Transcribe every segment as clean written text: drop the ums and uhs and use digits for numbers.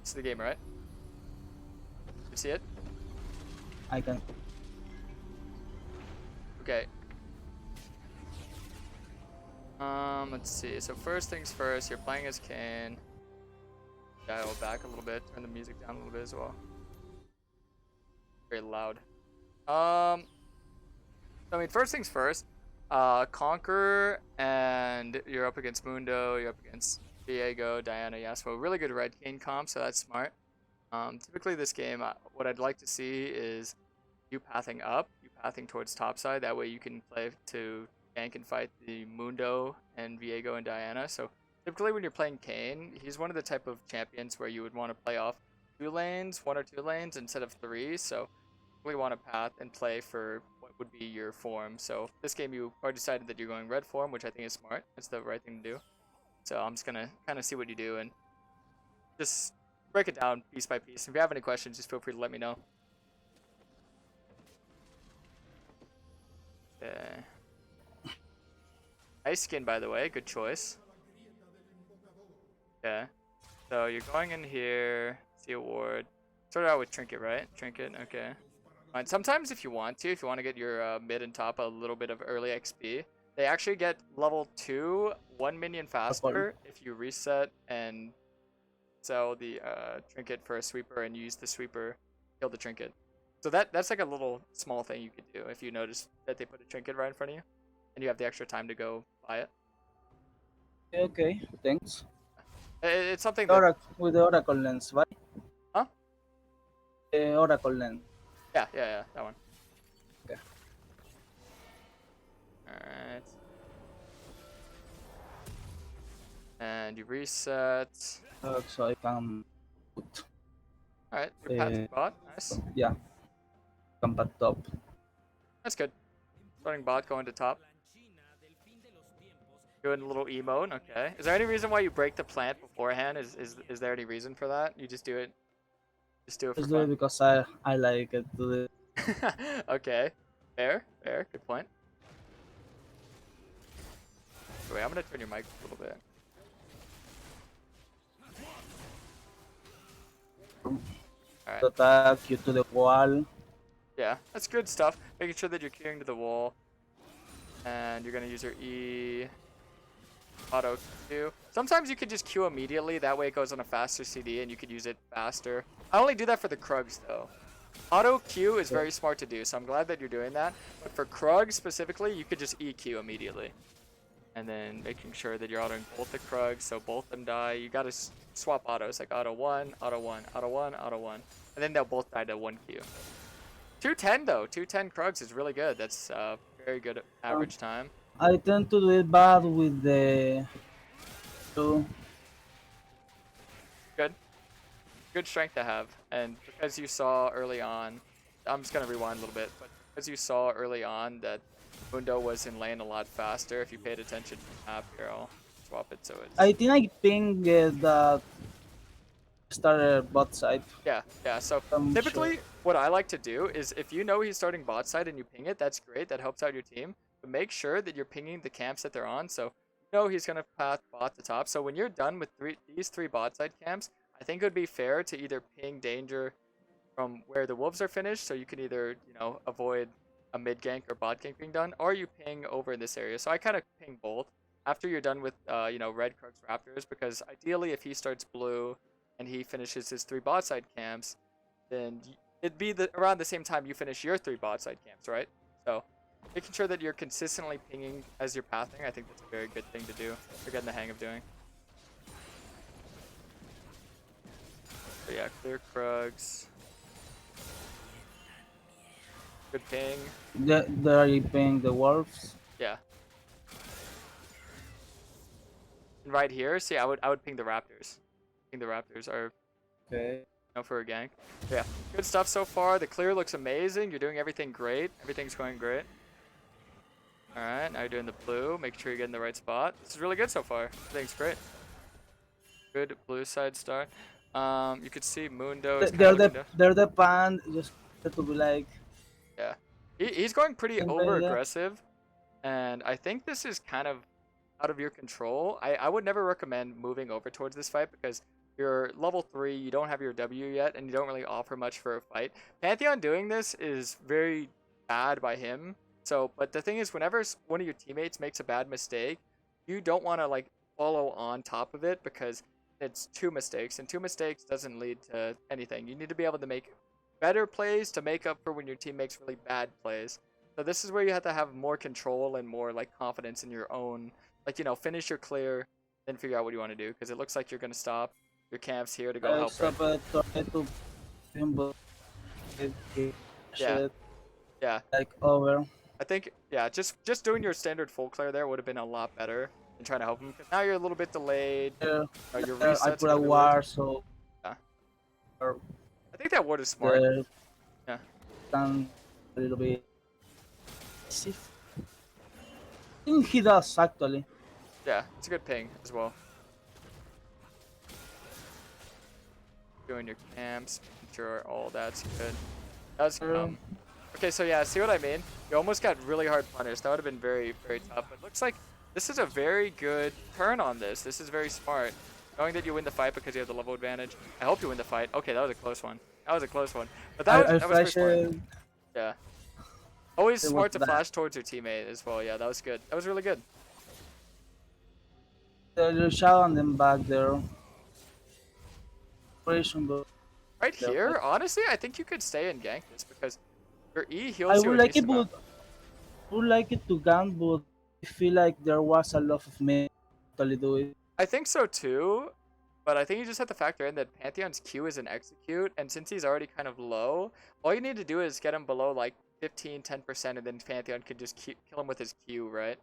It's the game, right? You see it? I can. Okay. Let's see. So first things first, you're playing as Kayn. Dial back a little bit. Turn the music down a little bit as well. Very loud. I mean, first things first. Conqueror, and you're up against Mundo. You're up against Viego, Diana, Yasuo. Really good red Kayn comp, so that's smart. Typically this game, what I'd like to see is you pathing up, you pathing towards top side. That way you can play to gank and fight the Mundo and Viego and Diana. So typically when you're playing Kayn, he's one of the type of champions where you would want to play off 2 lanes, 1 or 2 lanes instead of 3. So we want to path and play for what would be your form. So this game you already decided that you're going red form, which I think is smart. It's the right thing to do. So I'm just gonna kind of see what you do and just break it down piece by piece. If you have any questions, just feel free to let me know. Okay. Nice skin, by the way. Good choice. Okay. So you're going in here. See a ward. Started out with Trinket, right? Trinket. Okay. Fine. Sometimes if you want to get your mid and top a little bit of early XP, they actually get level 2 1 minion faster if you reset and sell the trinket for a sweeper and use the sweeper kill the trinket. So that's like a little small thing you could do if you notice that they put a trinket right in front of you and you have the extra time to go buy it. Okay, thanks. It's something that... With the Oracle lens, right? Huh? The Oracle lens. Yeah, that one. Okay. Alright. And you reset. So I can put. Alright, you're pathing bot. Nice. Yeah. Come back top. That's good. Starting bot, going to top. Doing a little emote, okay. Is there any reason why you break the plant beforehand? Is there any reason for that? You just do it for Just do it fun? because I like it to do. Okay. Fair, good point. Wait, I'm gonna turn your mic a little bit. Alright. Attack you to the wall. Yeah, that's good stuff. Making sure that you're queuing to the wall. And you're gonna use your E auto Q. Sometimes you could just Q immediately, that way it goes on a faster CD and you could use it faster. I only do that for the Krugs though. Auto Q is very smart to do, so I'm glad that you're doing that. But for Krug specifically, you could just EQ immediately. And then making sure that you're autoing both the Krugs, so both them die. You gotta swap autos, like auto 1, auto 1, auto 1, auto 1. And then they'll both die to 1Q. 210 though, 210 Krugs is really good. That's very good average time. I tend to do it bad with the 2. Good strength to have. And because you saw early on, I'm just gonna rewind a little bit, but because you saw early on that Mundo was in lane a lot faster, if you paid attention to the map here, I'll swap it so it's... I think I ping that started bot side. Yeah, so typically what I like to do is if you know he's starting bot side and you ping it, that's great, that helps out your team. But make sure that you're pinging the camps that they're on, so you know he's gonna path bot to top. So when you're done with these three bot side camps, I think it would be fair to either ping danger from where the wolves are finished, so you can either, you know, avoid a mid gank or bot gank being done, or you ping over in this area. So I kind of ping both after you're done with, you know, red Krugs Raptors, because ideally if he starts blue and he finishes his 3 bot side camps, then it'd be around the same time you finish your 3 bot side camps, right? So making sure that you're consistently pinging as you're pathing, I think that's a very good thing to do. You're getting the hang of doing. So yeah, clear Krugs. Good ping. There you ping the wolves. Yeah. And right here, see, I would ping the Raptors. Ping the Raptors are Okay. for a gank. Yeah, good stuff so far. The clear looks amazing. You're doing everything great. Everything's going great. All right, now you're doing the blue. Make sure you're getting the right spot. This is really good so far. Everything's great. Good blue side start. You could see Mundo is They're the pan. Just to be like. Yeah, he's going pretty over aggressive, and I think this is kind of out of your control. I would never recommend moving over towards this fight because you're level 3, you don't have your W yet, and you don't really offer much for a fight. Pantheon doing this is very bad by him. So, but the thing is, whenever one of your teammates makes a bad mistake, you don't want to like follow on top of it because it's two mistakes, and two mistakes doesn't lead to anything. You need to be able to make better plays to make up for when your team makes really bad plays. So this is where you have to have more control and more like confidence in your own, like finish your clear, then figure out what you want to do because it looks like you're gonna stop your camps here to go I help red. try to him, but it Yeah, shit yeah. like over. I think yeah, just doing your standard full clear there would have been a lot better than trying to help him. 'Cause now you're a little bit delayed. There, Your I resets are put a gonna be weird. war, so Yeah, or I think that ward is smart. there Yeah, can a little bit. Safe. I think he does actually. yeah, it's a good ping as well. Doing your camps, making sure all that's good. Does come. Okay, so yeah, see what I mean? You almost got really hard punished. That would have been very, very tough. But it looks like this is a very good turn on this. This is very smart. Knowing that you win the fight because you have the level advantage. I hope you win the fight. Okay, that was a close one. That was a close one. But I that was pretty flashed smart. Yeah. Always it smart was to bad. flash towards your teammate as well. Yeah, that was good. That was really good. The little shadow and then back there. Operation, but Right yeah, here, honestly, I think you could stay and gank this because your E I heals you would a like it, decent amount. but would like it to gun, but I feel like there was a lot of men actually do it. I think so too, but I think you just have to factor in that Pantheon's Q is an execute, and since he's already kind of low, all you need to do is get him below like 15, 10%, and then Pantheon could just kill him with his Q, right?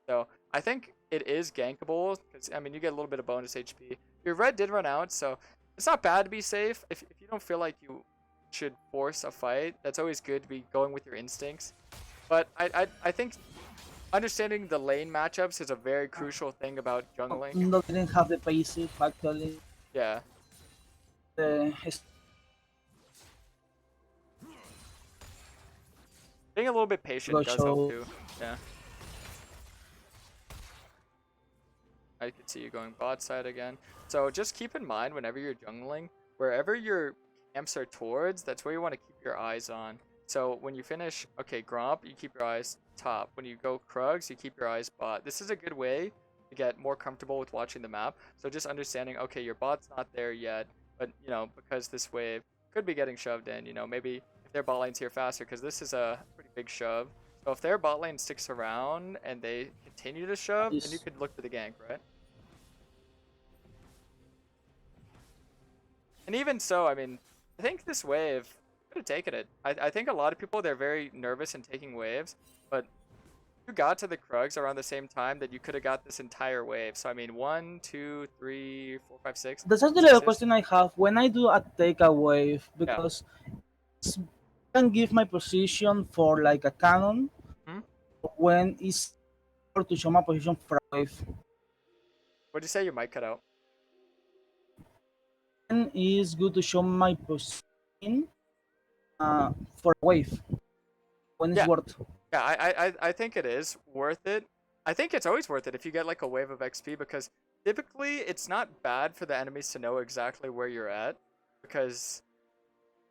So I think it is gankable, because, I mean, you get a little bit of bonus HP. Your red did run out, so it's not bad to be safe. If you don't feel like you should force a fight, that's always good to be going with your instincts. But I think understanding the lane matchups is a very crucial thing about jungling. No, didn't have the passive actually. Yeah. It's Being a little bit patient go does help show. too. Yeah. I can see you going bot side again. So just keep in mind whenever you're jungling, wherever your camps are towards, that's where you want to keep your eyes on. So when you finish, okay, Gromp, you keep your eyes top. When you go Krugs, you keep your eyes bot. This is a good way to get more comfortable with watching the map. So just understanding, okay, your bot's not there yet, but because this wave could be getting shoved in, maybe if their bot lane's here faster, because this is a pretty big shove. So if their bot lane sticks around and they continue to shove, then you could look for the gank, right? And even so, I mean, I think this wave could have taken it. I think a lot of people, they're very nervous in taking waves, but you got to the Krugs around the same time that you could have got this entire wave. So, I mean, 1, 2, 3, 4, 5, 6. That's actually a question I have when I do a take a wave Yeah. because it's, I can give my position for like a cannon Hmm? when it's to show my position for a wave. What did you say? Your mic cut out. Then it's good to show my position for a wave when it's Yeah. worth. Yeah, I think it is worth it. I think it's always worth it if you get like a wave of XP because typically it's not bad for the enemies to know exactly where you're at because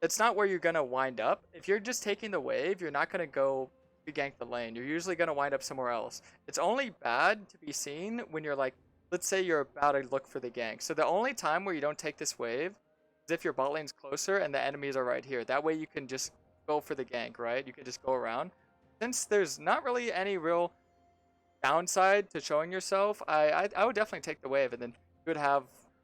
it's not where you're gonna wind up. If you're just taking the wave, you're not gonna go gank the lane. You're usually gonna wind up somewhere else. It's only bad to be seen when you're like, let's say you're about to look for the gank. So the only time where you don't take this wave is if your bot lane's closer and the enemies are right here. That way you can just go for the gank, right? You can just go around. Since there's not really any real downside to showing yourself, I would definitely take the wave, and then you would have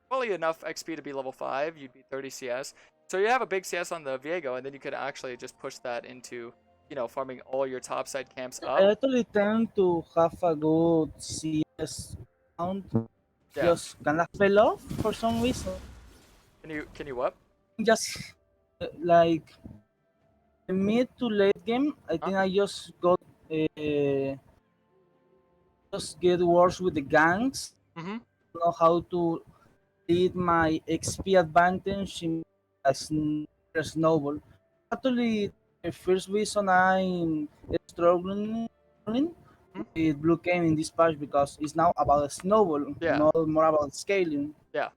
probably enough XP to be level 5. You'd be 30 CS. So you have a big CS on the Viego, and then you could actually just push that into, farming all your topside camps I up. actually tend to have a good CS count. Yeah. Just kind of fell off for some reason. Can you what? Just like the mid to late game, I Huh? think I just get worse with the ganks. Mm-hmm. Know how to lead my XP advantage in a snowball. Actually, the first reason I'm struggling Hmm. with Blue Kayn in this patch because it's now about a snowball, Yeah. not more about scaling. Yeah.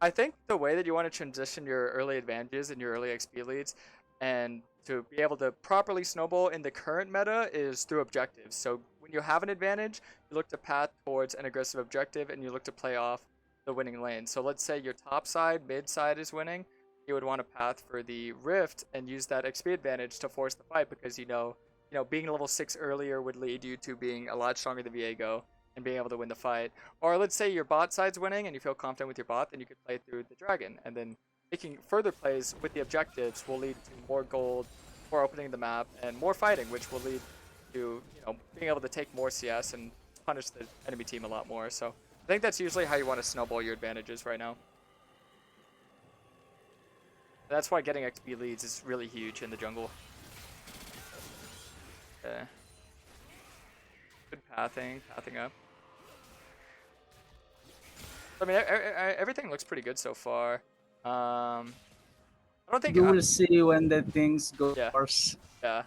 I think the way that you want to transition your early advantages and your early XP leads and to be able to properly snowball in the current meta is through objectives. So when you have an advantage, you look to path towards an aggressive objective and you look to play off the winning lane. So let's say your top side, mid side is winning, you would want to path for the rift and use that XP advantage to force the fight because being level 6 earlier would lead you to being a lot stronger than Viego and being able to win the fight. Or let's say your bot side's winning and you feel confident with your bot, then you could play through the dragon. And then making further plays with the objectives will lead to more gold, more opening the map, and more fighting, which will lead to being able to take more CS and punish the enemy team a lot more. So I think that's usually how you want to snowball your advantages right now. That's why getting XP leads is really huge in the jungle. Okay. Good pathing up. I mean, everything looks pretty good so far. I don't think. You will see when the things go Yeah. worse. Yeah.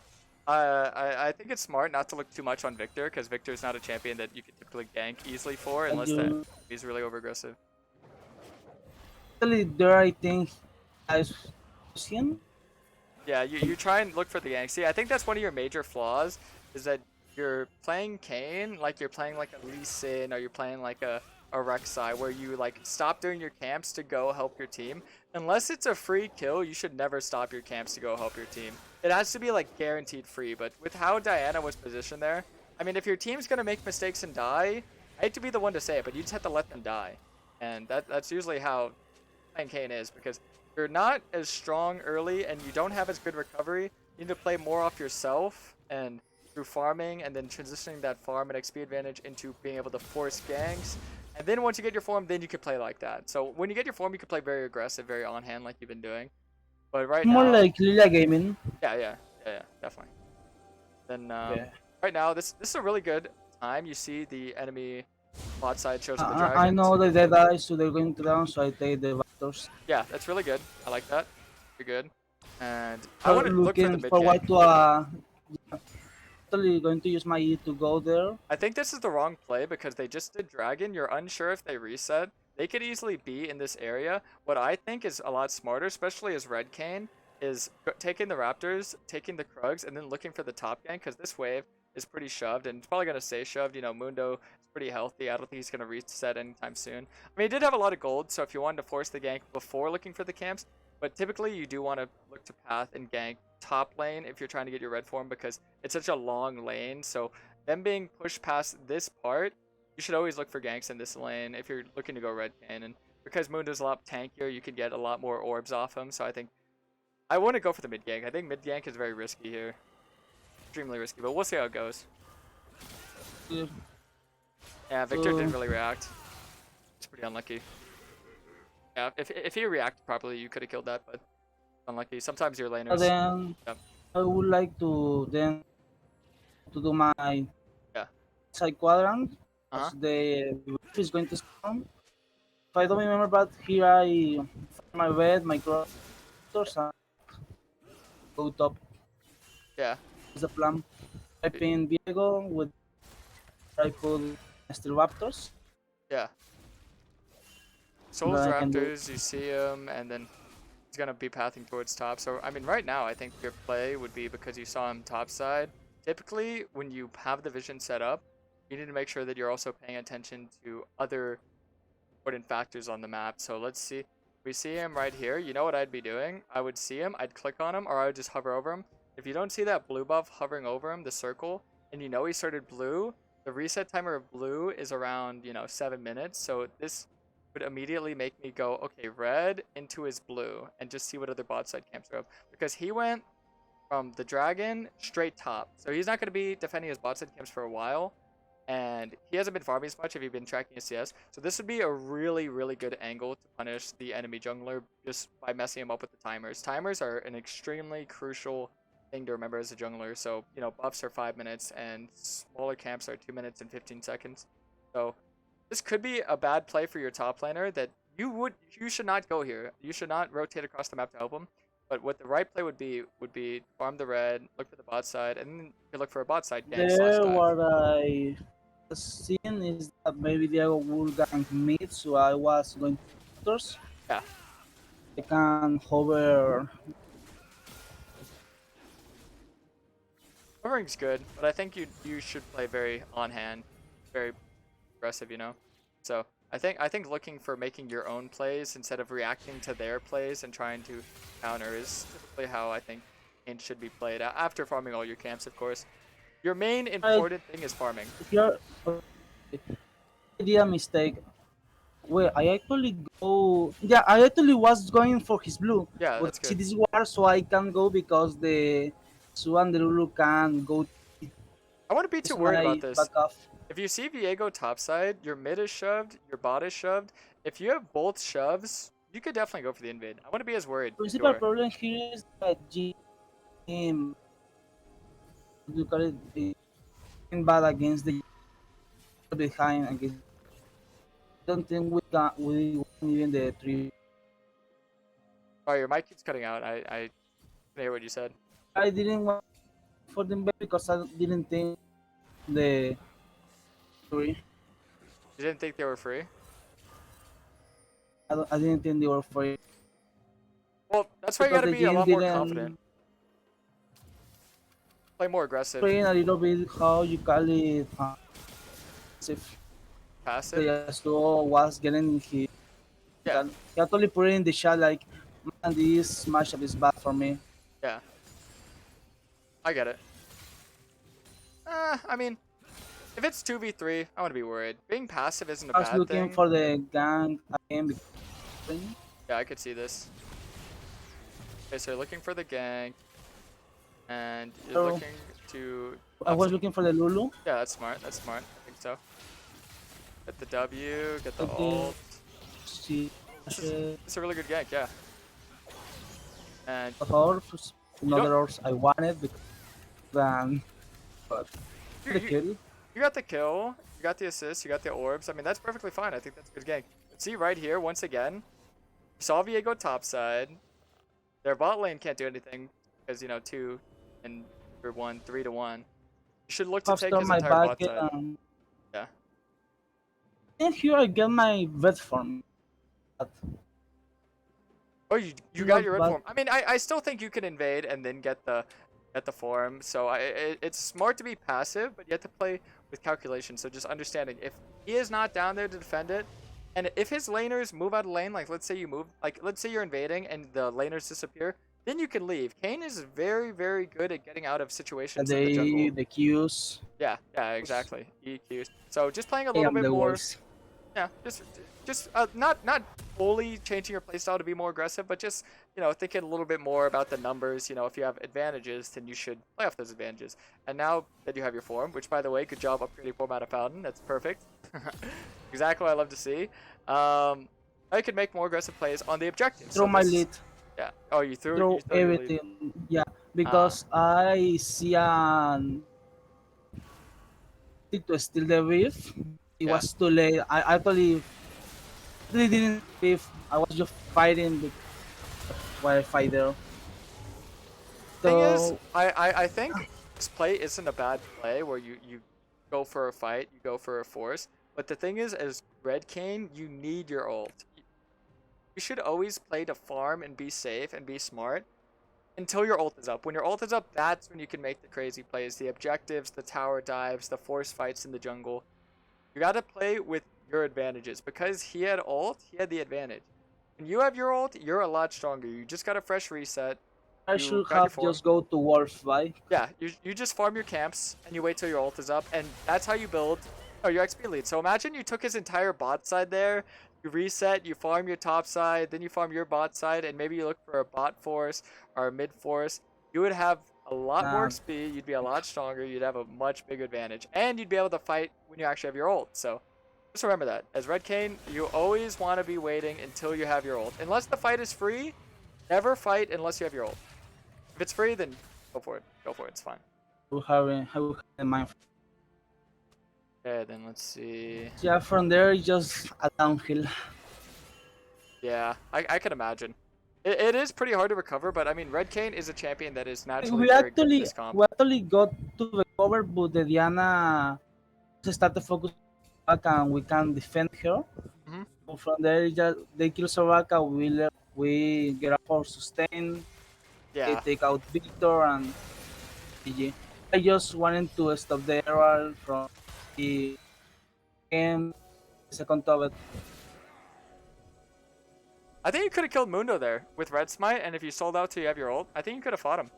I think it's smart not to look too much on Victor because Victor's not a champion that you can typically gank easily for unless he's really over aggressive. Actually, there I think guys him. Yeah, you try and look for the gank. See, I think that's one of your major flaws is that you're playing Kayn like you're playing like a Lee Sin or you're playing like a Rek'Sai where you like stop doing your camps to go help your team. Unless it's a free kill, you should never stop your camps to go help your team. It has to be like guaranteed free, but with how Diana was positioned there, I mean, if your team's gonna make mistakes and die, I hate to be the one to say it, but you just have to let them die. And that's usually how playing Kayn is because you're not as strong early and you don't have as good recovery. You need to play more off yourself and through farming and then transitioning that farm and XP advantage into being able to force ganks. And then once you get your form, then you can play like that. So when you get your form, you can play very aggressive, very on hand like you've been doing. But right More now, like Lilia Gaming. yeah, definitely. Then Yeah. right now, this is a really good time. You see the enemy bot side shows the dragons. I know the dead eyes, so they're going to down, so I take the Raptors. Yeah, that's really good. I like that. Pretty good. And I want to look for the Looking mid forward gank. to actually going to use my E to go there. I think this is the wrong play because they just did dragon. You're unsure if they reset. They could easily be in this area. What I think is a lot smarter, especially as Red Kayn, is taking the Raptors, taking the Krugs, and then looking for the top gank because this wave is pretty shoved and it's probably going to stay shoved. Mundo is pretty healthy. I don't think he's going to reset anytime soon. I mean, he did have a lot of gold, so if you wanted to force the gank before looking for the camps, but typically you do want to look to path and gank top lane if you're trying to get your red form because it's such a long lane. So them being pushed past this part, you should always look for ganks in this lane if you're looking to go red Kayn. And because Mundo's a lot tankier, you can get a lot more orbs off him. So I think I want to go for the mid gank. I think mid gank is very risky here. Extremely risky, but we'll see how it goes. Yeah, Victor didn't really react. It's pretty unlucky. Yeah, if he reacted properly, you could have killed that, but unlucky. Sometimes your laners. Then Yep. I would like to do my Yeah. side quadrant. Uh-huh. The roof is going to spawn. If I don't remember, but here I find my red, my crossers, and go top. Yeah. Is the plan. I pin Viego with I put Steel Raptors. Yeah. Souls Then I can do Raptors, you see him, and then he's gonna be pathing towards top. So I mean, right now I think your play would be because you saw him top side. Typically, when you have the vision set up, you need to make sure that you're also paying attention to other important factors on the map. So let's see. We see him right here. You know what I'd be doing? I would see him, I'd click on him, or I would just hover over him. If you don't see that blue buff hovering over him, the circle, and you know he started blue, the reset timer of blue is around, 7 minutes. So this would immediately make me go, okay, red into his blue, and just see what other bot side camps are up. Because he went from the dragon straight top. So he's not going to be defending his bot side camps for a while. And he hasn't been farming as much if you've been tracking his CS. So this would be a really, really good angle to punish the enemy jungler just by messing him up with the timers. Timers are an extremely crucial thing to remember as a jungler. So, buffs are 5 minutes and smaller camps are 2 minutes and 15 seconds. So this could be a bad play for your top laner that you should not go here. You should not rotate across the map to help him. But what the right play would be farm the red, look for the bot side, and then you look for a bot side gank slash there. dive. What I seen is that maybe Diego will gank mid, so I was going to Raptors. Yeah. I can hover. Hovering's good, but I think you should play very on hand, very aggressive, you know. So I think looking for making your own plays instead of reacting to their plays and trying to counter is typically how I think Kayn should be played. After farming all your camps, of course. Your main I important thing is farming. here I did a mistake. Wait, I actually go. Yeah, I actually was going for his blue, Yeah, but that's see good. this war, so I can go because the Su and the Lulu can go. I wouldn't be too This worried about my this. back off. If you see Viego topside, your mid is shoved, your bot is shoved. If you have both shoves, you could definitely go for the invade. I wouldn't be as worried if you Principal were. problem here is that you call it, bad against the behind against. Don't think we can we win even the three. Oh, your mic keeps cutting out. I didn't hear what you said. I didn't want for them because I didn't think the three. You didn't think they were free? I didn't think they were free Well, that's why you because gotta the be a game lot more confident. didn't Play more aggressive. train a little bit how you call it. If the Passive? Yasuo was getting his, Yeah, he actually put it in the chat like, man, this matchup is bad for me. yeah. I get it. I mean, if it's 2v3, I wouldn't be worried. Being passive isn't a I was bad looking thing. for the gang again. Yeah, I could see this. Okay, so you're looking for the gank, and you're So looking to... I was looking for the Lulu. Yeah, that's smart. That's smart. I think so. Get the W, get the Okay, ult. see, It's a really good gank, yeah. And orbs, you another don't... orbs I wanted because then, but You, the you, kill. you got the kill, you got the assist, you got the orbs. I mean, that's perfectly fine. I think that's a good gank. But see right here, once again, you saw Viego topside. Their bot lane can't do anything because, you know, 2 and or 1, 3 to 1. You should look to take After his my entire back, bot side. Yeah. and here I get my vet form. But Oh, you got not your red bad. form. I mean, I still think you can invade and then get the form. So it's smart to be passive, but you have to play with calculation. So just understanding if he is not down there to defend it, and if his laners move out of lane, like let's say you move, like let's say you're invading and the laners disappear, then you can leave. Kayn is very very good at getting out of situations in the jungle. The queues. Yeah, exactly. EQs. So just playing a I little am bit the more. worst. Yeah, just not fully changing your playstyle to be more aggressive, but just thinking a little bit more about the numbers. If you have advantages, then you should play off those advantages. And now that you have your form, which by the way, good job upgrading form out of Fountain. That's perfect. Exactly what I love to see. I could make more aggressive plays on the objectives. Throw So my this, lead. yeah. Oh, you Throw threw your lead. everything. Yeah, Ah, because I see an to steal the beef. It yeah. was too late. I actually really didn't beef. I was just fighting while I fight there. Thing is, So I think this play isn't a bad play where you go for a fight, you go for a force. But the thing is, as Red Kayn, you need your ult. You should always play to farm and be safe and be smart until your ult is up. When your ult is up, that's when you can make the crazy plays, the objectives, the tower dives, the force fights in the jungle. You gotta play with your advantages. Because he had ult, he had the advantage. When you have your ult, you're a lot stronger. You just got a fresh reset. I You should got your have form. just go to Wolf, right? Yeah, you just farm your camps and you wait till your ult is up, and that's how you build your XP lead. So imagine you took his entire bot side there, you reset, you farm your top side, then you farm your bot side, and maybe you look for a bot force or a mid force. You would have a lot more Nah, XP, you'd be a lot stronger, you'd have a much bigger advantage, and you'd be able to fight when you actually have your ult. So just remember that. As Red Kayn, you always want to be waiting until you have your ult. Unless the fight is free, never fight unless you have your ult. If it's free, then go for it. Go for it. It's fine. I will have in mind. Okay, then let's see. Yeah, from there it's just a downhill. Yeah, I can imagine. It is pretty hard to recover, but I mean, Red Kayn is a champion that is naturally We very good at actually this comp. we actually got to recover, but the Diana started focus back and we can defend her. Mhm. So from there, just they kill Soraka. We get up for sustain. They Yeah. take out Victor and GG. I just wanted to stop the error from the game. Second top. I think you could have killed Mundo there with Red Smite, and if you sold out till you have your ult, I think you could have fought him.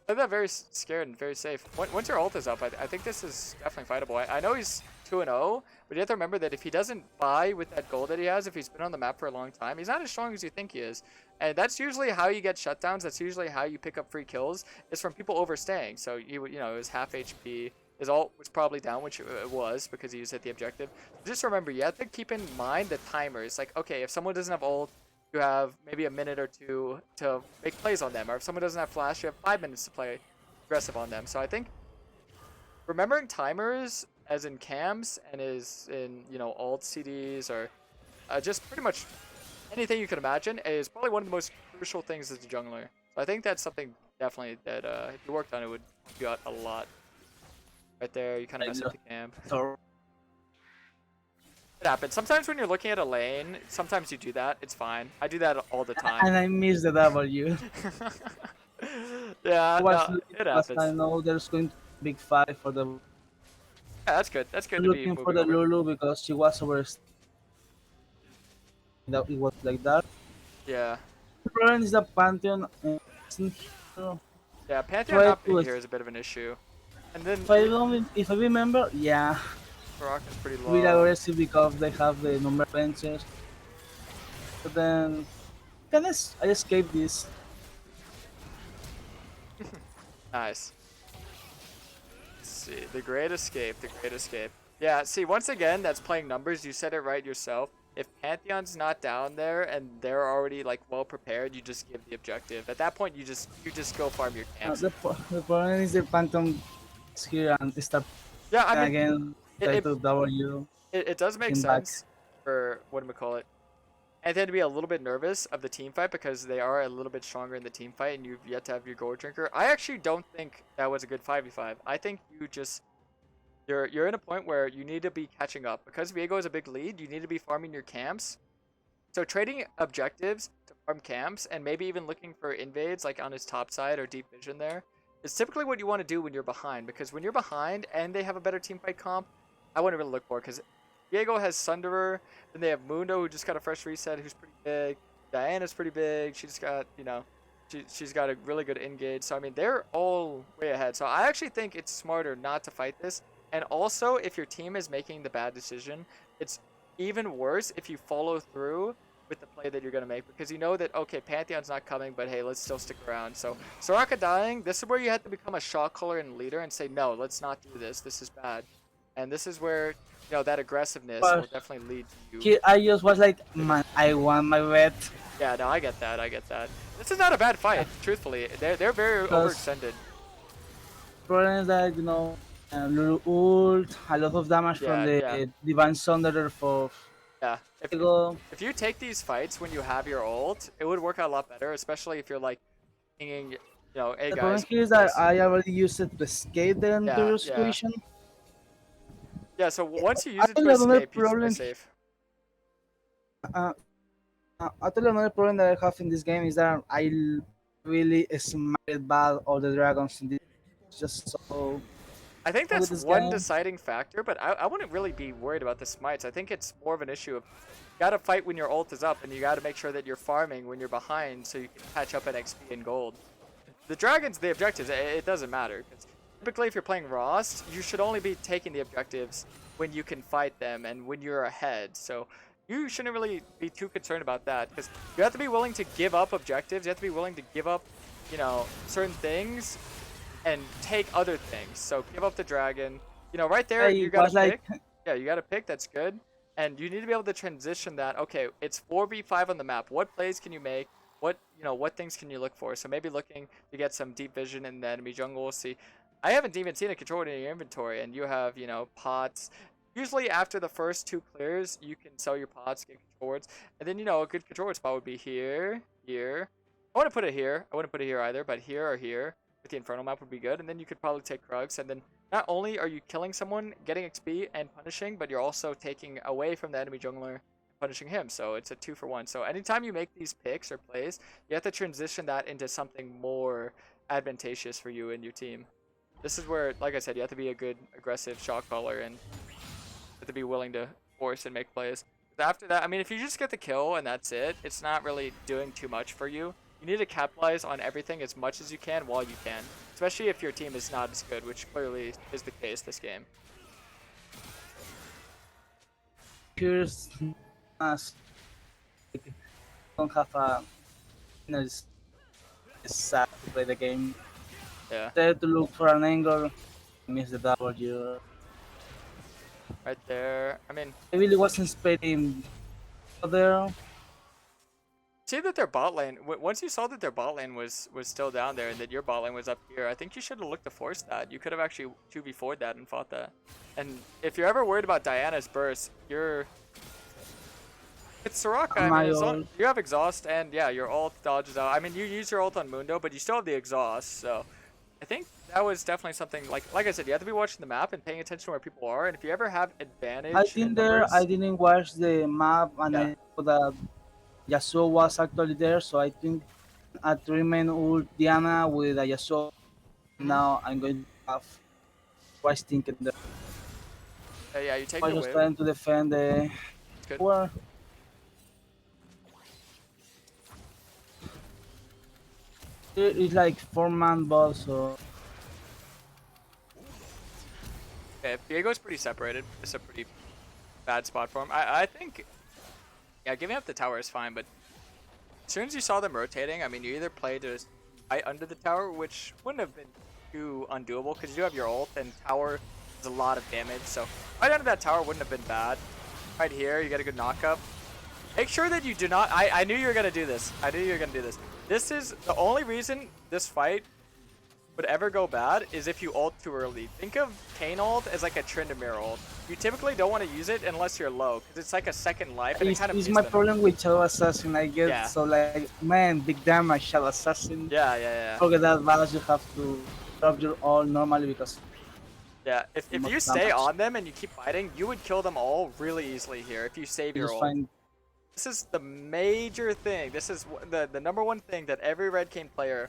I think that very scared and very safe. Once your ult is up, I think this is definitely fightable. I know he's 2-0, but you have to remember that if he doesn't buy with that gold that he has, if he's been on the map for a long time, he's not as strong as you think he is. And that's usually how you get shutdowns. That's usually how you pick up free kills, is from people overstaying. So, you know, it was half HP. His ult was probably down, which it was, because he just hit the objective. Just remember, you have to keep in mind the timers. Like, okay, if someone doesn't have ult, you have maybe a minute or two to make plays on them. Or if someone doesn't have flash, you have 5 minutes to play aggressive on them. So I think remembering timers as in cams and as in, you know, alt CDs or just pretty much anything you can imagine is probably one of the most crucial things as a jungler. So I think that's something definitely that if you worked on, it would help you out a lot. Right there, you kind of mess up the camp. It happens. Sometimes when you're looking at a lane, sometimes you do that. It's fine. I do that all the time. And I miss the W. Yeah, was no, it because I happens. know there's going to be a big fight for the Yeah, that's good. That's good to be looking for moving the over. Lulu because she was over that it was like that. Yeah. The problem is that Pantheon isn't here. Yeah, Pantheon Try not being to here is a bit of an issue. And then if I remember, yeah, Baraka's pretty really low. aggressive because they have the number benches. But then I escaped this. Nice. Let's see. The Great Escape. The Great Escape. Yeah, see, once again, that's playing numbers. You said it right yourself. If Pantheon's not down there and they're already like well prepared, you just give the objective. At that point, you just go farm your camps. The problem is the Phantom is here and start Yeah, I mean, again. it Try it, to W it does make him back. sense for what do we call it? And then to be a little bit nervous of the team fight because they are a little bit stronger in the team fight and you've yet to have your gold drinker. I actually don't think that was a good 5v5. I think you're in a point where you need to be catching up. Because Viego is a big lead, you need to be farming your camps. So trading objectives to farm camps and maybe even looking for invades like on his top side or deep vision there is typically what you want to do when you're behind. Because when you're behind and they have a better team fight comp, I wouldn't really look for it because Diego has Sunderer, then they have Mundo who just got a fresh reset who's pretty big. Diana's pretty big. She just got, you know, she's got a really good engage. So I mean, they're all way ahead. So I actually think it's smarter not to fight this. And also, if your team is making the bad decision, it's even worse if you follow through with the play that you're going to make because you know that, okay, Pantheon's not coming, but hey, let's still stick around. So Soraka dying, this is where you have to become a shot caller and leader and say, no, let's not do this. This is bad. And this is where, you know, that aggressiveness will But definitely lead to you. here I just was like, man, I won my bet. Yeah, no, I get that. I get that. This is not a bad fight, truthfully. They're very Because overextended. problem is that Lulu ult, a lot of damage from Yeah, yeah, the Divine Sunderer for yeah. Viego. If you take these fights when you have your ult, it would work out a lot better, especially if you're like thinking, you know, hey The problem guys, here is do that this. I already used it to escape the Yeah, entire yeah. situation. Yeah, so once you use it to Actually, another escape, you just play problem, safe. uh, actually another problem that I have in this game is that I really smarted bad all the dragons in this. It's just so I think with that's this one game. deciding factor, but I wouldn't really be worried about the smites. I think it's more of an issue of you gotta fight when your ult is up, and you gotta make sure that you're farming when you're behind so you can catch up at XP and gold. The dragons, the objectives, it doesn't matter. 'Cause typically, if you're playing Rost, you should only be taking the objectives when you can fight them and when you're ahead. So you shouldn't really be too concerned about that because you have to be willing to give up objectives. You have to be willing to give up, you know, certain things and take other things. So give up the dragon. You know, right there, I you gotta was like, pick. Yeah, you gotta pick. That's good. And you need to be able to transition that. Okay, it's 4v5 on the map. What plays can you make? What things can you look for? So maybe looking to get some deep vision in the enemy jungle. We'll see. I haven't even seen a controller in your inventory, and you have, you know, pots. Usually after the first 2 clears, you can sell your pots, get controllers, and then, you know, a good controller spot would be here, here. I wouldn't put it here. I wouldn't put it here either, but here or here with the Infernal map would be good. And then you could probably take Krugs, and then not only are you killing someone, getting XP and punishing, but you're also taking away from the enemy jungler, punishing him. So it's a 2-for-1. So anytime you make these picks or plays, you have to transition that into something more advantageous for you and your team. This is where, like I said, you have to be a good aggressive shot caller and have to be willing to force and make plays. After that, I mean, if you just get the kill and that's it, it's not really doing too much for you. You need to capitalize on everything as much as you can while you can, especially if your team is not as good, which clearly is the case this game. Here's us don't have a it's sad to play the game. Yeah, Try to look for an angle, miss the W. right there. I mean, I really wasn't expecting there. see that their bot lane. Once you saw that their bot lane was still down there and that your bot lane was up here, I think you should have looked to force that. You could have actually 2v4'd that and fought that. And if you're ever worried about Diana's burst, it's Soraka. I mean, as long, you have exhaust and yeah, your ult dodges out. I mean, you use your ult on Mundo, but you still have the exhaust. So I think that was definitely something like I said, you have to be watching the map and paying attention to where people are. And if you ever have advantage, I think I didn't watch the map and I know that Yasuo was actually there, so I think a 3-man ult Diana with a Yasuo. Now I'm going to have Rice thinking there. Yeah, you take I'm the just wave. trying to defend the tower. It's like 4-man ball, so Okay, Diego's pretty separated. It's a pretty bad spot for him. I think, yeah, giving up the tower is fine, but as soon as you saw them rotating, I mean, you either played to right under the tower, which wouldn't have been too undoable because you do have your ult and tower does a lot of damage. So right under that tower wouldn't have been bad. Right here, you get a good knockup. Make sure that you do not. I knew you were gonna do this. I knew you were gonna do this. This is the only reason this fight would ever go bad is if you ult too early. Think of Kayn ult as like a Tryndamere ult. You typically don't want to use it unless you're low, because it's like a second life. And it's my problem with Shadow Assassin. I get so like, man, big damage Shadow Assassin. Yeah. Forget that Vows, you have to drop your ult normally because. Yeah, if you stay on them and you keep fighting, you would kill them all really easily here if you save your ult. This is the major thing. This is the number one thing that every Red Kayn player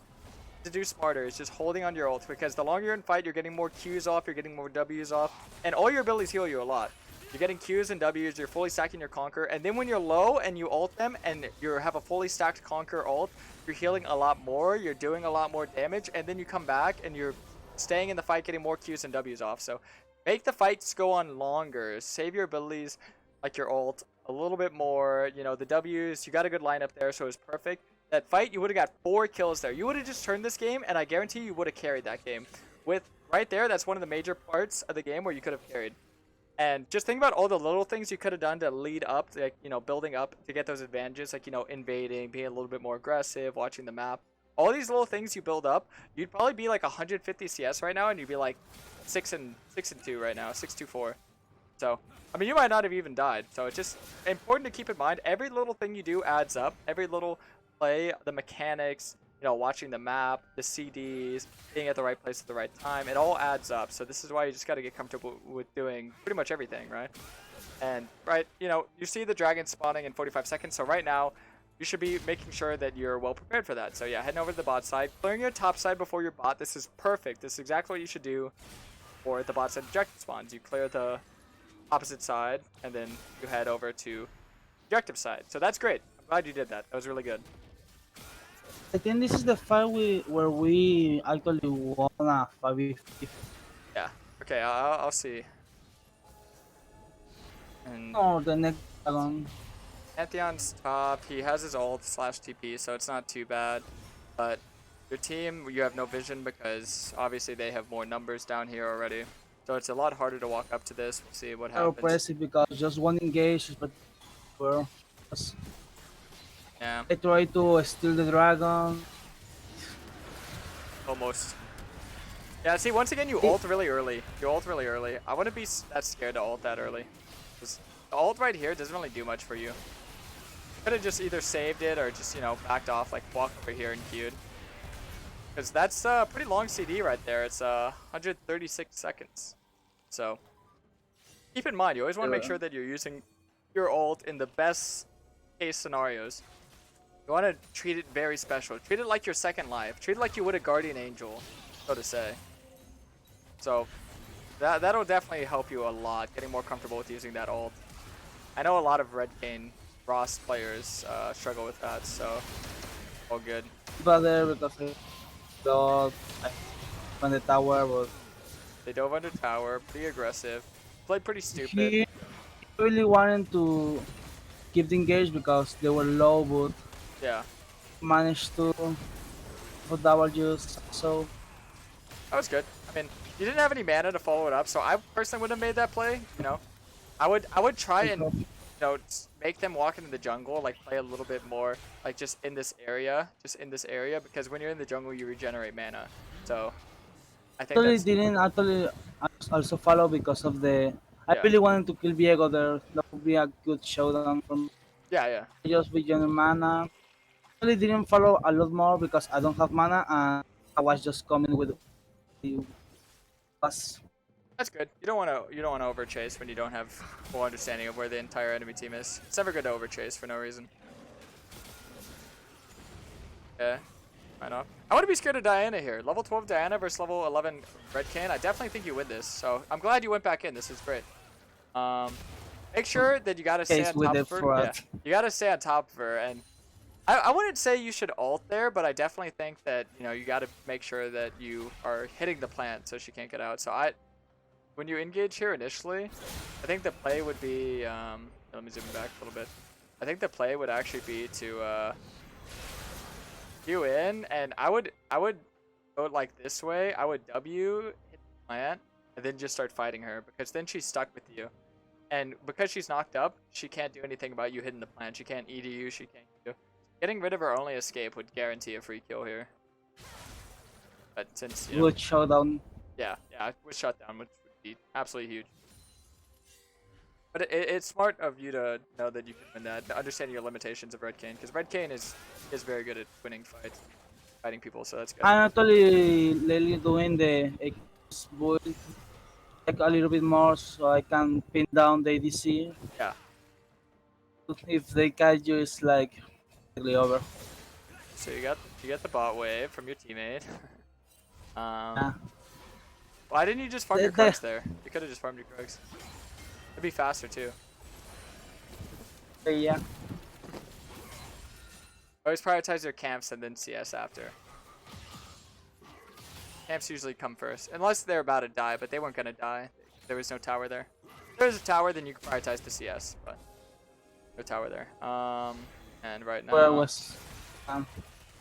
to do smarter is just holding on your ult, because the longer you're in fight, you're getting more Qs off, you're getting more Ws off, and all your abilities heal you a lot. You're getting Qs and Ws, you're fully stacking your Conquer, and then when you're low and you ult them and you have a fully stacked Conquer ult, you're healing a lot more, you're doing a lot more damage, and then you come back and you're staying in the fight, getting more Qs and Ws off. So make the fights go on longer, save your abilities like your ult a little bit more, you know, the Ws, you got a good lineup there, so it was perfect. That fight, you would have got 4 kills there. You would have just turned this game, and I guarantee you would have carried that game. With right there, that's one of the major parts of the game where you could have carried. And just think about all the little things you could have done to lead up, like, you know, building up to get those advantages, like, you know, invading, being a little bit more aggressive, watching the map. All these little things you build up, you'd probably be like 150 CS right now, and you'd be like 6-2 right now, 6-2-4. So, I mean, you might not have even died. So it's just important to keep in mind, every little thing you do adds up. Every little play, the mechanics, you know, watching the map, the CDs, being at the right place at the right time, it all adds up. So this is why you just got to get comfortable with doing pretty much everything, right? And, right, you know, you see the dragon spawning in 45 seconds. So right now, you should be making sure that you're well prepared for that. So yeah, heading over to the bot side, clearing your top side before your bot. This is perfect. This is exactly what you should do for the bot side objective spawns. You clear the opposite side, and then you head over to objective side. So that's great. I'm glad you did that. That was really good. I think this is the fight where we actually won a 5v5. Yeah. Okay, I'll see. And The next dragon. Pantheon's top. He has his ult / TP, so it's not too bad. But your team, you have no vision because obviously they have more numbers down here already. So it's a lot harder to walk up to this. We'll see what happens. Oppressive because just one engage, but yeah. I try to steal the dragon. Almost. Yeah, see, once again, you ult really early. You ult really early. I wouldn't be that scared to ult that early. Because the ult right here doesn't really do much for you. Could have just either saved it or just, you know, backed off, like walk over here and queued. Because that's a pretty long CD right there. It's 136 seconds. So keep in mind, you always want to make sure that you're using your ult in the best case scenarios. You want to treat it very special. Treat it like your second life. Treat it like you would a guardian angel, so to say. So that'll definitely help you a lot, getting more comfortable with using that ult. I know a lot of Red Kayn Ross players struggle with that, so all good. Brother, because I got on the tower, but They dove under tower, pretty aggressive. Played pretty stupid. he really wanted to keep the engage because they were low, but Yeah, managed to put W's. So that was good. I mean, you didn't have any mana to follow it up, so I personally would have made that play. You know, I would try and make them walk into the jungle, like play a little bit more, like just in this area, because when you're in the jungle, you regenerate mana. So I think actually that's didn't actually also follow because of the. I yeah, really wanted to kill Viego there. That would be a good showdown for me. yeah, yeah. Just with your mana. Really didn't follow a lot more because I don't have mana and I was just coming with us. That's good. You don't want to overchase when you don't have full understanding of where the entire enemy team is. It's never good to overchase for no reason. Yeah, I know. I wouldn't be scared of Diana here. Level 12 Diana versus level 11 Red Kayn. I definitely think you win this. So I'm glad you went back in. This is great. Make sure that you gotta stay Case on with top the of her. Yeah, fraud. you gotta stay on top of her, and I wouldn't say you should ult there, but I definitely think that you gotta make sure that you are hitting the plant so she can't get out. So when you engage here initially, I think the play would be let me zoom back a little bit. I think the play would actually be to Q in, and I would go like this way. I would W hit the plant and then just start fighting her, because then she's stuck with you. And because she's knocked up, she can't do anything about you hitting the plant. She can't E to you, she can't Q. Getting rid of her only escape would guarantee a free kill here. But since, Good showdown. yeah, with shutdown, which would be absolutely huge. But it's smart of you to know that you can win that, to understand your limitations of Red Kayn, because Red Kayn is very good at winning fights, fighting people, so that's good. I'm actually lately doing the build like a little bit more so I can pin down the ADC. Yeah. If they catch you, it's like really over. So you got the bot wave from your teammate. Yeah. Why didn't you just farm your Krugs there? You could have just farmed your Krugs. It'd be faster too. Yeah. Always prioritize your camps and then CS after. Camps usually come first, unless they're about to die, but they weren't gonna die. There was no tower there. If there was a tower, then you can prioritize the CS, but no tower there. And right Where now, was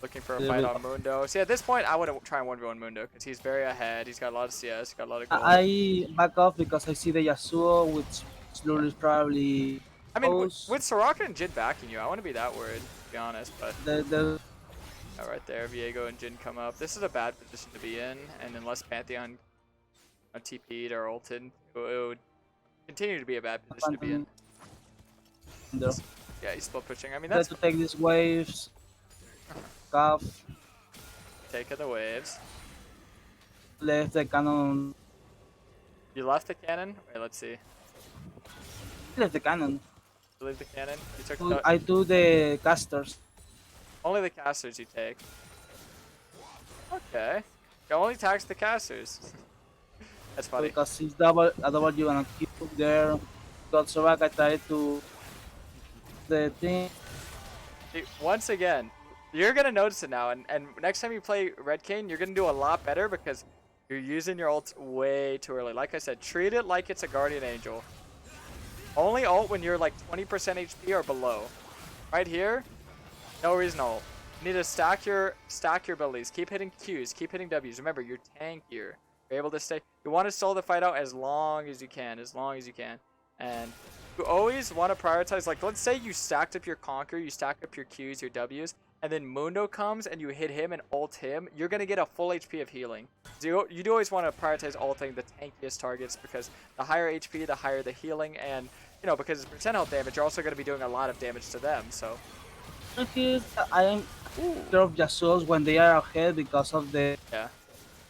looking for a little fight bit. on Mundo. See, at this point, I wouldn't try and 1v1 Mundo, because he's very ahead. He's got a lot of CS, got a lot of gold. I back off because I see the Yasuo, which Slur is probably I mean, close. with Soraka and Jin backing you, I wouldn't be that worried, to be honest, but The right there, Viego and Jin come up. This is a bad position to be in, and unless Pantheon TP'd or ulted, it would continue to be a bad position to be in. Yeah, he's still pushing. I mean, try that's to take these waves. Cuff taking the waves. left the cannon. You left the cannon? Wait, let's see. Left the cannon. You leave the cannon? You took the... I do the casters. Only the casters you take. Okay. You only tax the casters. That's funny. Because it's double a W and a Q there. Got Soraka, I tried to the thing. See, once again, you're gonna notice it now, and next time you play Red Kayn, you're gonna do a lot better because you're using your ult way too early. Like I said, treat it like it's a Guardian Angel. Only ult when you're like 20% HP or below. Right here, no reason to ult. You need to stack your abilities. Keep hitting Qs, keep hitting Ws. Remember, you're tankier. You're able to stay. You want to stall the fight out as long as you can, And you always want to prioritize, like, let's say you stacked up your Conquer, you stacked up your Qs, your Ws, and then Mundo comes and you hit him and ult him, you're going to get a full HP of healing. So you do always want to prioritize ulting the tankiest targets, because the higher HP, the higher the healing, and, because it's percent health damage, you're also going to be doing a lot of damage to them, so. I am scared of Yasuos when they are ahead because of the Yeah.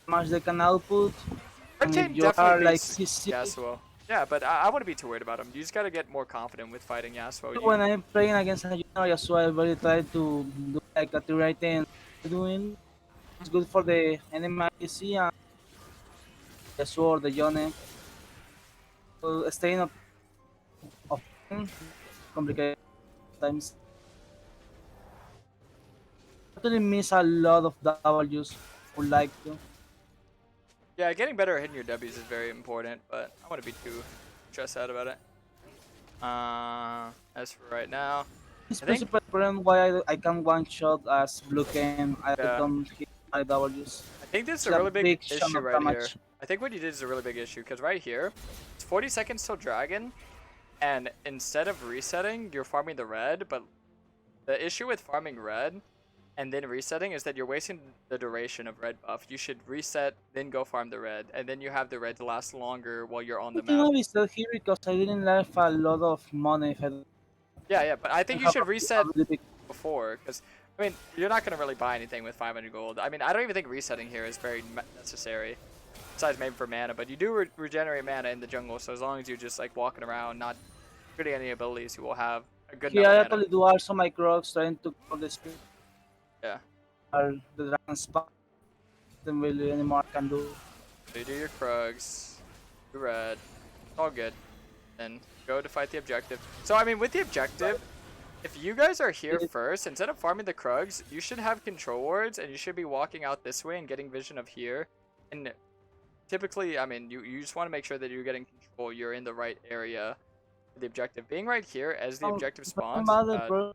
much they can output. Red And Kayn if you are definitely like beats CC, Yasuo. Yeah, but I wouldn't be too worried about him. You just gotta get more confident with fighting Yasuo. When I'm playing against a Yasuo, I really try to do like a right doing. It's good for the enemy IC and Yasuo or the Yone. Staying up of complicated times. Actually miss a lot of W's. Would like to. Yeah, getting better at hitting your W's is very important, but I wouldn't be too stressed out about it. As for right now, It's I think principal problem why I can one shot as Blue Kayn. I yeah, don't hit my W's. I think this is It's a a really big big chunk issue of right here. damage. I think what you did is a really big issue because right here, it's 40 seconds till dragon, and instead of resetting, you're farming the red. But the issue with farming red and then resetting is that you're wasting the duration of red buff. You should reset, then go farm the red, and then you have the red to last longer while you're on I the think map. I'll be still here because I didn't have a lot of money if I don't Yeah, yeah, but I think you have should a reset really big. before, because I mean you're not gonna really buy anything with 500 gold. I mean I don't even think resetting here is very necessary, besides maybe for mana. But you do regenerate mana in the jungle, so as long as you're just like walking around, not getting any abilities, you will have a good Here amount I of mana. actually do also my crocs trying to call the speed Yeah. or the dragon spot. Nothing really anymore I can do. So you do your Krugs, do red, it's all good. Then go to fight the objective. So I mean with the objective, if you guys are here first, instead of farming the Krugs, you should have control wards and you should be walking out this way and getting vision of here. And typically, I mean, you just want to make sure that you're getting control, you're in the right area for the objective. Being right here as the objective If I'm spawns, bad, bro,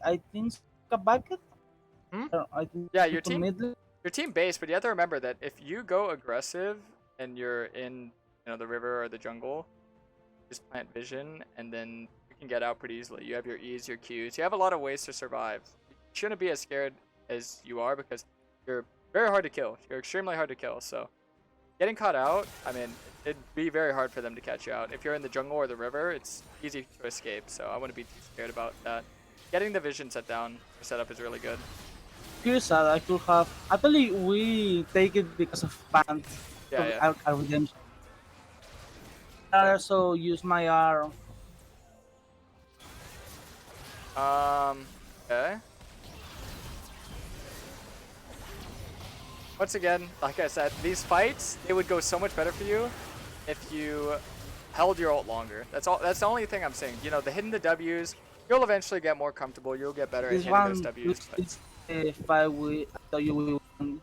I think a bucket. hmm? I think Yeah, to mid. your team base, but you have to remember that if you go aggressive and you're in, the river or the jungle, just plant vision and then you can get out pretty easily. You have your E's, your Q's. You have a lot of ways to survive. You shouldn't be as scared as you are because you're very hard to kill. You're extremely hard to kill. So getting caught out, I mean, it'd be very hard for them to catch you out. If you're in the jungle or the river, it's easy to escape. So I wouldn't be too scared about that. Getting the vision set down or set up is really good. Here's sad. I could have. Actually, we take it because of band. Yeah, yeah. Our redemption. I also use my R. Okay. Once again, like I said, these fights, they would go so much better for you if you held your ult longer. That's all. That's the only thing I'm saying. You know, the hitting the W's, you'll eventually get more comfortable. You'll get better at This hitting one those W's. But is fight we. I thought you will win.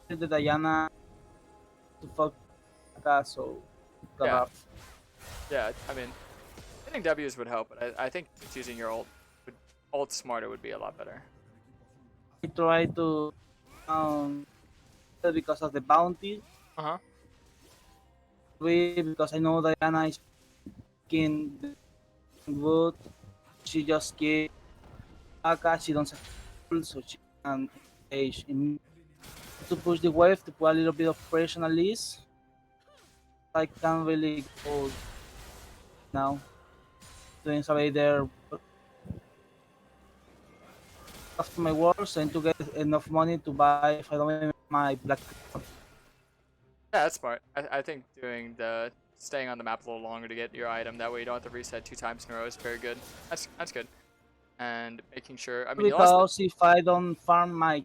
The Diana to fuck so. yeah, yeah. I mean, hitting W's would help, but I think just using your ult smarter would be a lot better. I try to because of the bounty. Uh huh. Because I know Diana is king wood. She just gave Aka. She don't have so she can engage in to push the wave to put a little bit of pressure at least. I can't really go now. Doing somebody there after my works and to get enough money to buy if I don't even my black. Yeah, that's smart. I think doing the staying on the map a little longer to get your item, that way you don't have to reset 2 times in a row is very good. That's good. And making sure, I mean, Because if I don't farm my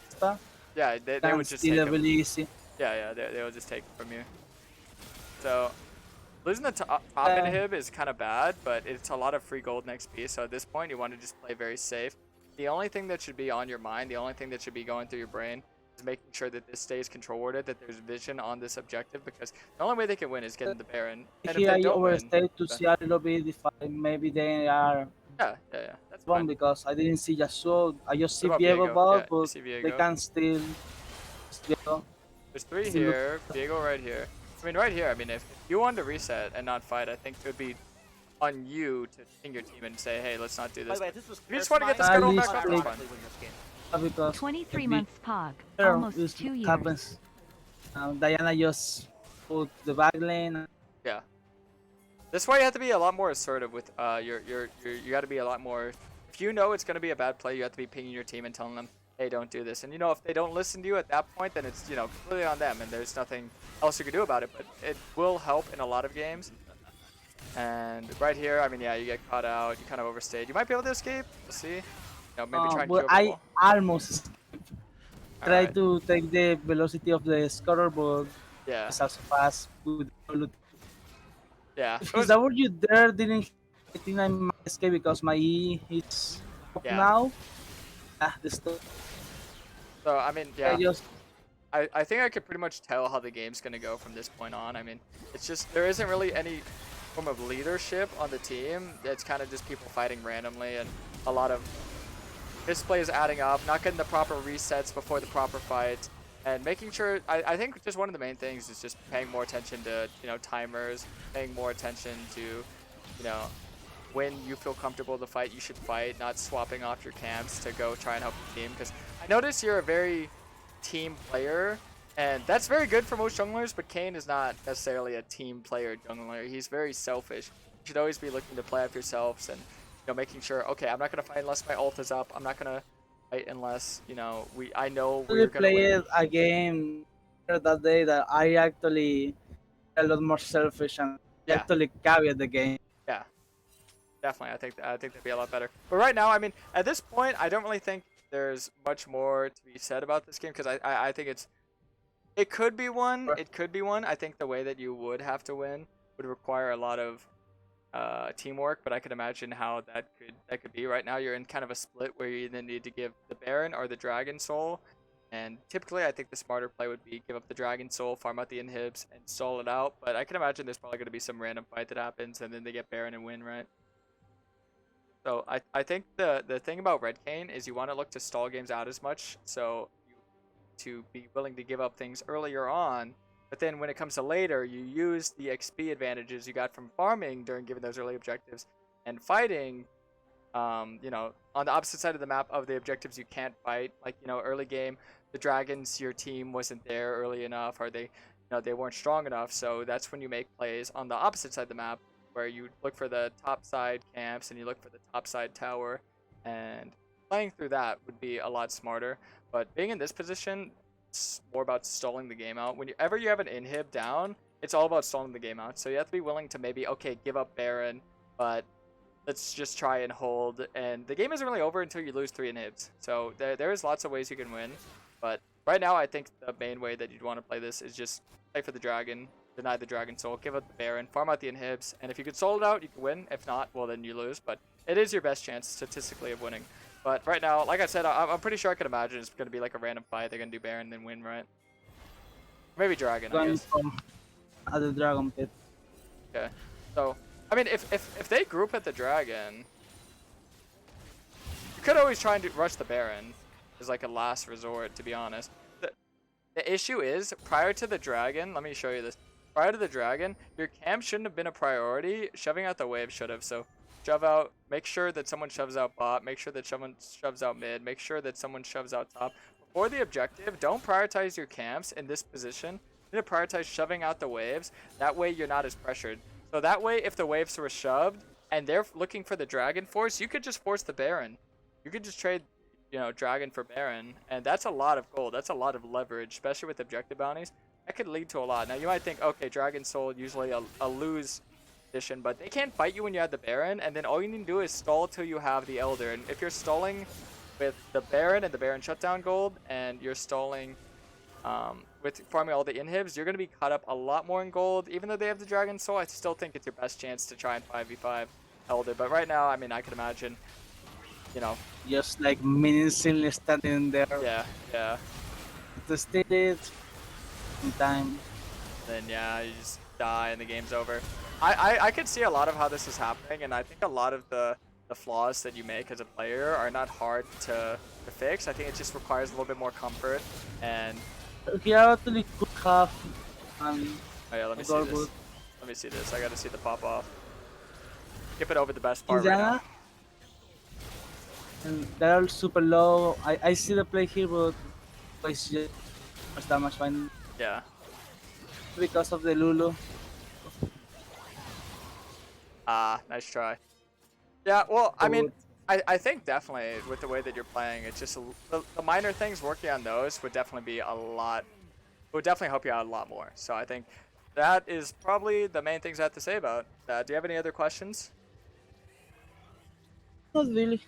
stuff, yeah, they would just take still them. really easy. Yeah, they will just take it from you. So losing the top inhib is kind of bad, but it's a lot of free gold and XP. So at this point, you want to just play very safe. The only thing that should be on your mind, the only thing that should be going through your brain, is making sure that this stays control warded, that there's vision on this objective, because the only way they can win is getting the Baron. And Here if I they don't win, overstayed to see a little bit if maybe they are yeah, that's wrong fine. because I didn't see Yasuo. I just see What about Viego Viego? ball, Yeah, you but see they Viego. can still. Viego. There's 3 Still here, Viego right here. I mean, right here, I mean, if you wanted to reset and not fight, I think it would be on you to ping your team and say, hey, let's not do this. By the way, this was If you just want to get the At schedule least back up, they- that's fine. win this game. Because 23 if months POG, Pero almost this 2 years. happens. Diana just put the back lane. Yeah. This way you have to be a lot more assertive with you got to be a lot more. If you know it's going to be a bad play, you have to be pinging your team and telling them, hey, don't do this. And you know, if they don't listen to you at that point, then it's, you know, completely on them, and there's nothing else you can do about it. But it will help in a lot of games. And right here, I mean, yeah, you get caught out, you kind of overstayed. You might be able to escape. We'll see. You know, maybe try and Well, queue up the I wall. almost All try right. to take the velocity of the scorer, but Yeah. it's also fast with Lulu. Yeah. If It his was. W there didn't, I think I might escape because my E is up Yeah. now. Ah, the stuff. So I mean, I yeah. just I think I could pretty much tell how the game's gonna go from this point on. I mean, it's just there isn't really any form of leadership on the team. It's kind of just people fighting randomly and a lot of misplays adding up, not getting the proper resets before the proper fight, and making sure. I think just one of the main things is just paying more attention to, you know, timers, paying more attention to, you know, when you feel comfortable to fight, you should fight, not swapping off your camps to go try and help the team. Because I notice you're a very team player, and that's very good for most junglers, but Kayn is not necessarily a team player jungler. He's very selfish. You should always be looking to play up yourselves and, you know, making sure, okay, I'm not going to fight unless my ult is up. I'm not going to fight unless, you know, I know actually we're going to win. played a game that day that I actually a lot more selfish and Yeah, actually carried the game. yeah. Definitely, I think that'd be a lot better. But right now, I mean, at this point, I don't really think there's much more to be said about this game because I think it could be one. It could be one. I think the way that you would have to win would require a lot of teamwork, but I could imagine how that could be. Right now, you're in kind of a split where you either need to give the Baron or the Dragon Soul. And typically, I think the smarter play would be give up the Dragon Soul, farm out the inhibs, and stall it out. But I can imagine there's probably going to be some random fight that happens, and then they get Baron and win, right? So I think the thing about Red Kayn is you want to look to stall games out as much, so you to be willing to give up things earlier on, but then when it comes to later, you use the XP advantages you got from farming during giving those early objectives and fighting. You know, on the opposite side of the map of the objectives you can't fight, like, you know, early game, the dragons, your team wasn't there early enough, or they, you know, they weren't strong enough. So that's when you make plays on the opposite side of the map, where you look for the top side camps and you look for the top side tower, and playing through that would be a lot smarter. But being in this position, it's more about stalling the game out. Whenever you have an inhib down, it's all about stalling the game out. So you have to be willing to maybe, okay, give up Baron, but let's just try and hold. And the game isn't really over until you lose 3 inhibs. So there is lots of ways you can win. But right now, I think the main way that you'd want to play this is just play for the dragon, deny the dragon soul, give up the Baron, farm out the inhibs, and if you could soul it out, you can win. If not, well, then you lose. But it is your best chance statistically of winning. But right now, like I said, I'm pretty sure I could imagine it's going to be like a random fight. They're going to do Baron, then win, right? Maybe dragon, I Going guess. from at the dragon pit. Okay. So, I mean, if they group at the dragon, you could always try and rush the Baron as like a last resort, to be honest. The issue is, prior to the dragon, let me show you this. Prior to the dragon, your camp shouldn't have been a priority. Shoving out the wave should have. So shove out, make sure that someone shoves out bot, make sure that someone shoves out mid, make sure that someone shoves out top. Before the objective, don't prioritize your camps in this position. You need to prioritize shoving out the waves. That way you're not as pressured. So that way, if the waves were shoved and they're looking for the dragon force, you could just force the Baron. You could just trade, you know, dragon for Baron, and that's a lot of gold. That's a lot of leverage, especially with objective bounties. That could lead to a lot. Now you might think, okay, Dragon Soul usually a lose position, but they can't fight you when you have the Baron, and then all you need to do is stall till you have the Elder. And if you're stalling with the Baron and the Baron shutdown gold, and you're stalling with farming all the inhibs, you're going to be caught up a lot more in gold. Even though they have the Dragon Soul, I still think it's your best chance to try and 5v5 Elder. But right now, I mean, I could imagine, you know, Just like menacingly standing there. yeah, yeah. To steal it in time. Then yeah, you just die and the game's over. I could see a lot of how this is happening, and I think a lot of the flaws that you make as a player are not hard to fix. I think it just requires a little bit more comfort. And He actually could have oh yeah, let me see goal this. boot. Let me see this. I gotta see the pop off. Skip it over the best part right Indiana. now. And they're all super low. I see the play here, but it's just much damage fine Yeah. because of the Lulu. Ah, nice try. Yeah, well, I mean, I think definitely with the way that you're playing, it's just the minor things, working on those would definitely be a lot. It would definitely help you out a lot more. So I think that is probably the main things I have to say about that. Do you have any other questions? Not really.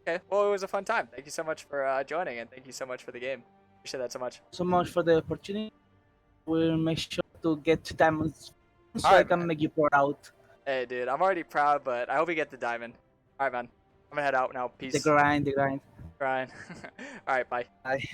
Okay, well, it was a fun time. Thank you so much for joining, and thank you so much for the game. Appreciate that so much. So much for the opportunity. We'll make sure to get to diamonds All so I right, can man. make you proud. Hey, dude, I'm already proud, but I hope you get the diamond. All right, man. I'm gonna head out now. The Peace. grind, the grind. Ryan. All right, bye. Bye.